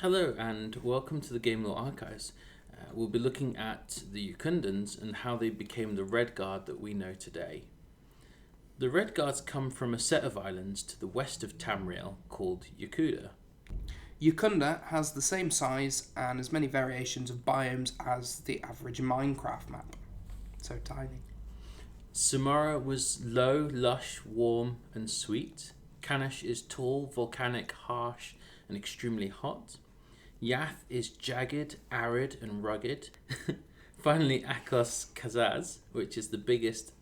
Hello and welcome to the Game Lore Archives. We'll be looking at the Yokundans and how they became the Redguard that we know today. The Redguards come from a set of islands to the west of Tamriel called Yokuda. Yokunda has the same size and as many variations of biomes as the average Minecraft map. So tiny. Samara was low, lush, warm and sweet. Kanash is tall, volcanic, harsh and extremely hot. Yath is jagged, arid and rugged. Finally, Akos Kazaz, which is the biggest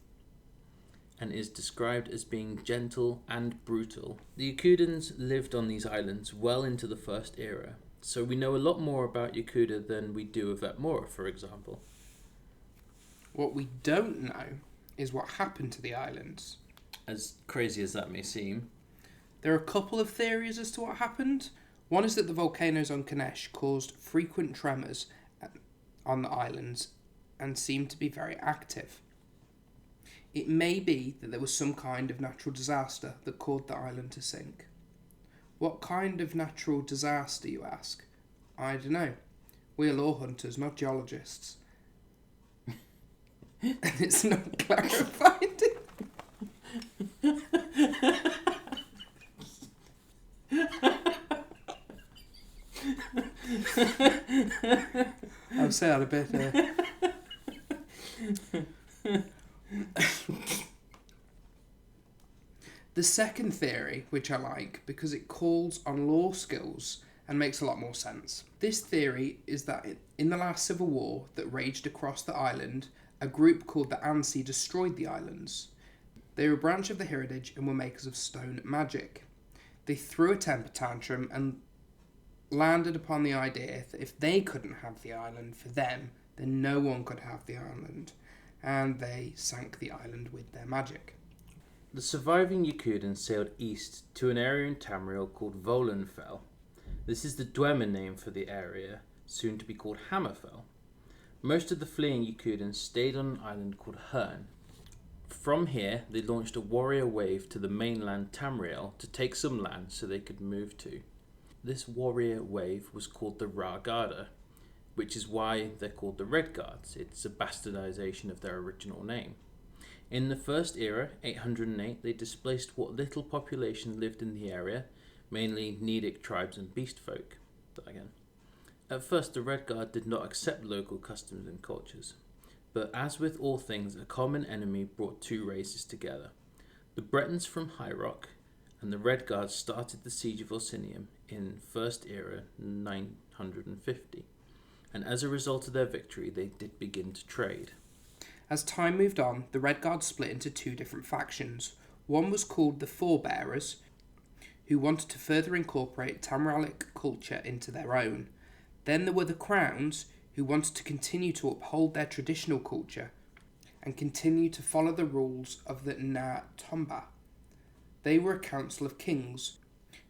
and is described as being gentle and brutal. The Yokudans lived on these islands well into the First Era, so we know a lot more about Yokuda than we do of Atmora, for example. What we don't know is what happened to the islands. As crazy as that may seem. There are a couple of theories as to what happened. One is that the volcanoes on Kanesh caused frequent tremors on the islands and seemed to be very active. It may be that there was some kind of natural disaster that caused the island to sink. What kind of natural disaster, you ask? I don't know. We are lore hunters, not geologists. And it's not clarified. I'll say that a bit. The second theory, which I like because it calls on lore skills and makes a lot more sense. This theory is that in the last civil war that raged across the island, a group called the Ansi destroyed the islands. They were a branch of the heritage and were makers of stone magic. They threw a temper tantrum and landed upon the idea that if they couldn't have the island for them, then no one could have the island, and they sank the island with their magic. The surviving Yokudans sailed east to an area in Tamriel called Volanfell. This is the Dwemer name for the area, soon to be called Hammerfell. Most of the fleeing Yokudans stayed on an island called Nirn. From here, they launched a warrior wave to the mainland Tamriel to take some land so they could move to. This warrior wave was called the Redguard, which is why they're called the Redguards. It's a bastardization of their original name. In the First Era, 808, they displaced what little population lived in the area, mainly Daedric tribes and beast folk. At first, the Redguard did not accept local customs and cultures, but as with all things, a common enemy brought two races together. The Bretons from High Rock and the Redguards started the siege of Orsinium in First Era 950, and as a result of their victory, they did begin to trade. As time moved on, the Redguard split into two different factions. One was called the Forebearers, who wanted to further incorporate Tamrielic culture into their own. Then there were the Crowns, who wanted to continue to uphold their traditional culture and continue to follow the rules of the Na Tomba. They were a council of kings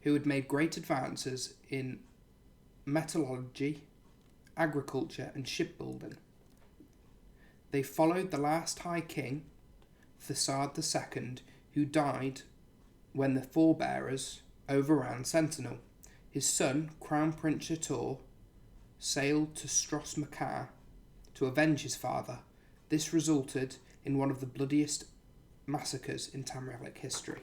who had made great advances in metallurgy, agriculture and shipbuilding. They followed the last High King, Thesard II, who died when the Forebearers overran Sentinel. His son, Crown Prince Shator, sailed to Stros Makar to avenge his father. This resulted in one of the bloodiest massacres in Tamrielic history.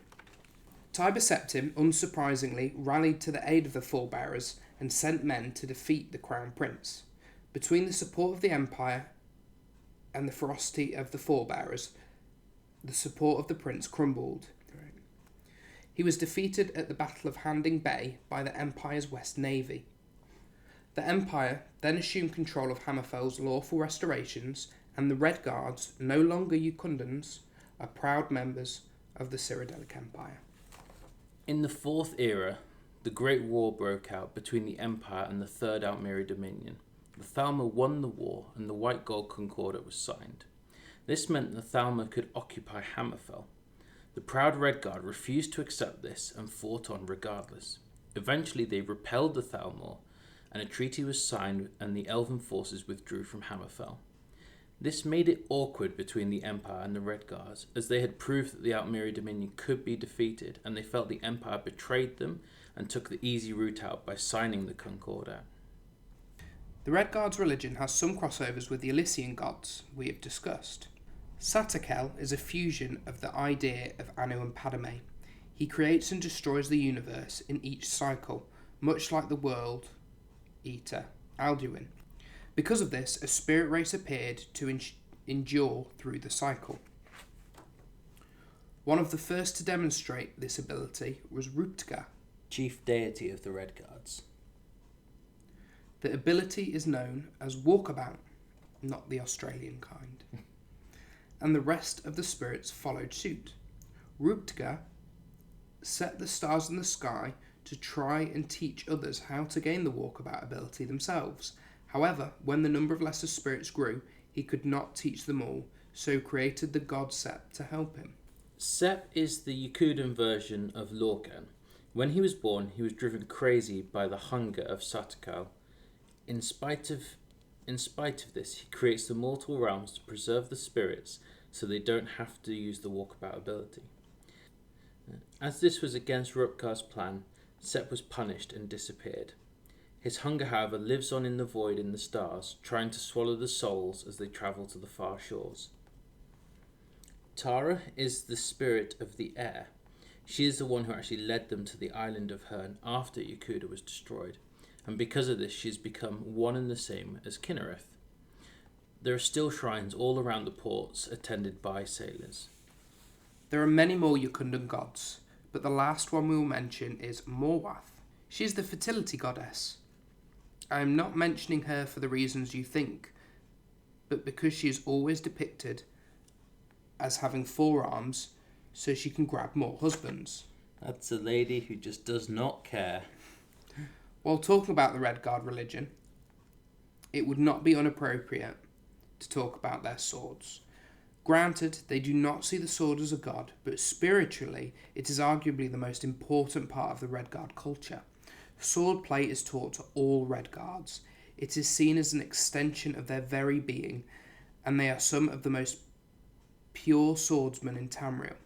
Tiber Septim, unsurprisingly, rallied to the aid of the Forebearers and sent men to defeat the Crown Prince. Between the support of the Empire and the ferocity of the Forebearers, the support of the prince crumbled. He was defeated at the Battle of Handing Bay by the Empire's West Navy. The Empire then assumed control of Hammerfell's lawful restorations, and the Redguards, no longer Yokundans, are proud members of the Cyrodiilic Empire. In the Fourth Era, the Great War broke out between the Empire and the Third Outmiri Dominion. The Thalmor won the war and the White Gold Concordat was signed. This meant the Thalmor could occupy Hammerfell. The proud Redguard refused to accept this and fought on regardless. Eventually they repelled the Thalmor and a treaty was signed and the Elven forces withdrew from Hammerfell. This made it awkward between the Empire and the Redguards, as they had proved that the Altmiri Dominion could be defeated, and they felt the Empire betrayed them and took the easy route out by signing the Concordat. The Redguards' religion has some crossovers with the Elysian gods we have discussed. Satakel is a fusion of the idea of Anu and Padme. He creates and destroys the universe in each cycle, much like the world eater Alduin. Because of this, a spirit race appeared to endure through the cycle. One of the first to demonstrate this ability was Ruptga, chief deity of the Redguards. The ability is known as Walkabout, not the Australian kind, and the rest of the spirits followed suit. Ruptga set the stars in the sky to try and teach others how to gain the Walkabout ability themselves. However, when the number of lesser spirits grew, he could not teach them all, so created the god Sep to help him. Sep is the Yokudan version of Lorcan. When he was born, he was driven crazy by the hunger of Satakal. In spite of this, he creates the mortal realms to preserve the spirits so they don't have to use the walkabout ability. As this was against Rupkar's plan, Sep was punished and disappeared. His hunger, however, lives on in the void in the stars, trying to swallow the souls as they travel to the far shores. Tara is the spirit of the air. She is the one who actually led them to the island of Herne after Yokuda was destroyed, and because of this she has become one and the same as Kinnereth. There are still shrines all around the ports attended by sailors. There are many more Yokundan gods, but the last one we will mention is Morwath. She is the fertility goddess. I am not mentioning her for the reasons you think, but because she is always depicted as having 4 arms so she can grab more husbands. That's a lady who just does not care. While talking about the Redguard religion, it would not be inappropriate to talk about their swords. Granted, they do not see the sword as a god, but spiritually, it is arguably the most important part of the Redguard culture. Swordplay is taught to all Redguards. It is seen as an extension of their very being, and they are some of the most pure swordsmen in Tamriel.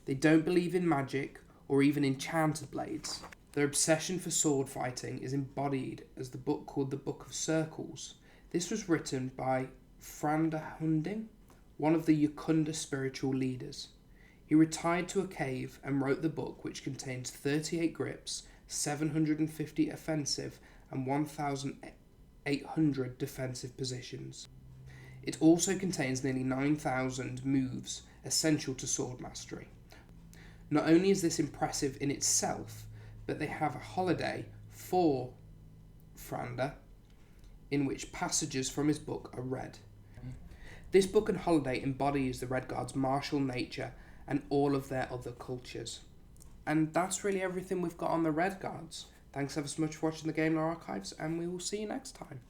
They don't believe in magic or even enchanted blades. Their obsession for sword fighting is embodied as the book called the Book of Circles. This was written by Franda Hunding, one of the Yokunda spiritual leaders. He retired to a cave and wrote the book, which contains 38 grips, 750 offensive and 1,800 defensive positions. It also contains nearly 9,000 moves essential to sword mastery. Not only is this impressive in itself, but they have a holiday for Franda in which passages from his book are read. This book and holiday embodies the Redguards' martial nature and all of their other cultures. And that's really everything we've got on the Redguards. Thanks ever so much for watching the Game Lore Archives, and we will see you next time.